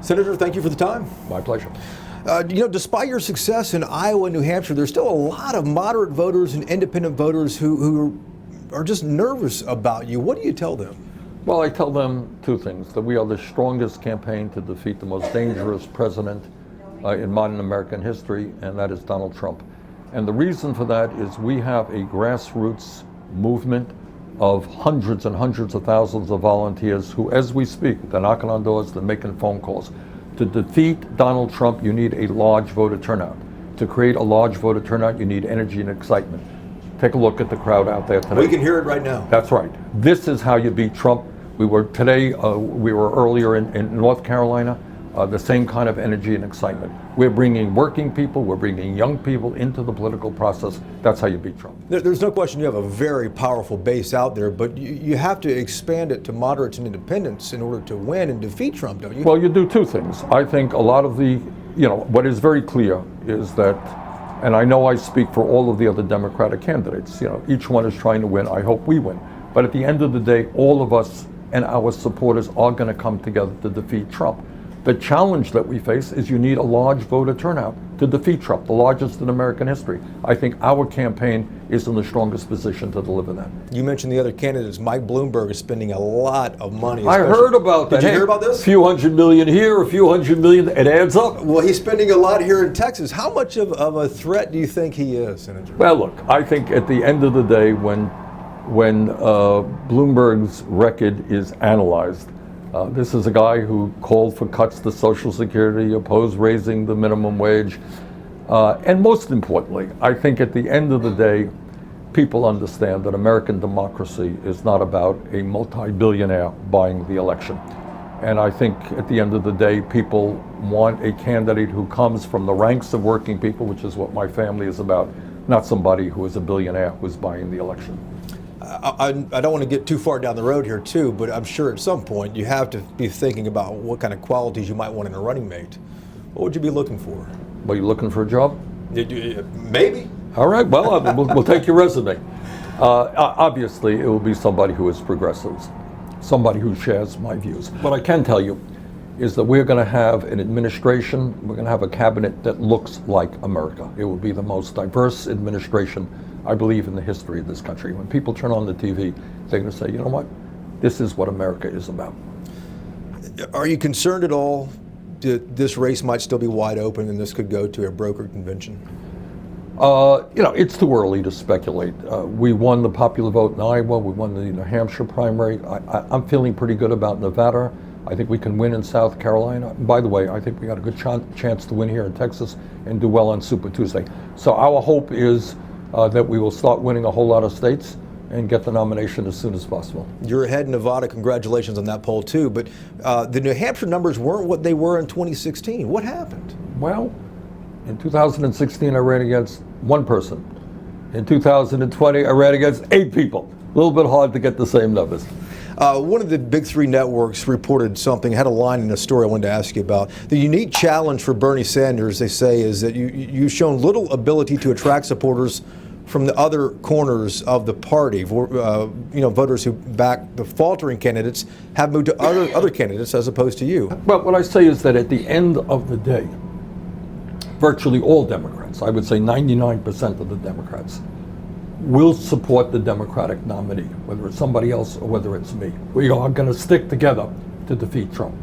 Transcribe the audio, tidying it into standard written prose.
Senator, thank you for the time. My pleasure. Despite your success in Iowa and New Hampshire, there's still a lot of moderate voters and independent voters who are just nervous about you. What do you tell them? Well, I tell them two things: that we are the strongest campaign to defeat the most dangerous president in modern American history, and that is Donald Trump. And the reason for that is we have a grassroots movement of hundreds and hundreds of thousands of volunteers who, as we speak, they're knocking on doors, they're making phone calls. To defeat Donald Trump, you need a large voter turnout. To create a large voter turnout, you need energy and excitement. Take a look at the crowd out there today. We can hear it right now. That's right. This is how you beat Trump. We were earlier in North Carolina, the same kind of energy and excitement. We're bringing working people, we're bringing young people into the political process. That's how you beat Trump. There's no question you have a very powerful base out there, but you have to expand it to moderates and independents in order to win and defeat Trump, don't you? Well, you do two things. I think a lot of what is very clear is that, and I know I speak for all of the other Democratic candidates, each one is trying to win. I hope we win. But at the end of the day, all of us and our supporters are going to come together to defeat Trump. The challenge that we face is you need a large voter turnout to defeat Trump, the largest in American history. I think our campaign is in the strongest position to deliver that. You mentioned the other candidates. Mike Bloomberg is spending a lot of money. I heard about that. Did you hear about this? A few $100 million here, a few $100 million. It adds up. Well, he's spending a lot here in Texas. How much of a threat do you think he is, Senator? Well, look, I think at the end of the day, when Bloomberg's record is analyzed, this is a guy who called for cuts to Social Security, opposed raising the minimum wage, and most importantly, I think at the end of the day, people understand that American democracy is not about a multi-billionaire buying the election. And I think at the end of the day, people want a candidate who comes from the ranks of working people, which is what my family is about, not somebody who is a billionaire who's buying the election. I don't want to get too far down the road here, too, but I'm sure at some point you have to be thinking about what kind of qualities you might want in a running mate. What would you be looking for? Well, you looking for a job? Maybe. All right, well, we'll take your resume. Obviously, it will be somebody who is progressive, somebody who shares my views. What I can tell you is that we're going to have an administration, we're going to have a cabinet that looks like America. It will be the most diverse administration, I believe, in the history of this country. When people turn on the TV, they're going to say, you know what? This is what America is about. Are you concerned at all that this race might still be wide open and this could go to a brokered convention? It's too early to speculate. We won the popular vote in Iowa. We won the New Hampshire primary. I'm feeling pretty good about Nevada. I think we can win in South Carolina. And by the way, I think we got a good chance to win here in Texas and do well on Super Tuesday. So our hope is that we will start winning a whole lot of states and get the nomination as soon as possible. You're ahead in Nevada. Congratulations on that poll, too. But the New Hampshire numbers weren't what they were in 2016. What happened? Well, in 2016, I ran against one person. In 2020, I ran against 8 people. A little bit hard to get the same numbers. One of the big 3 networks reported something, had a line in a story I wanted to ask you about. The unique challenge for Bernie Sanders, they say, is that you've shown little ability to attract supporters from the other corners of the party. Voters who back the faltering candidates have moved to other candidates as opposed to you. But what I say is that at the end of the day, virtually all Democrats, I would say 99% of the Democrats, will support the Democratic nominee, whether it's somebody else or whether it's me. We are going to stick together to defeat Trump.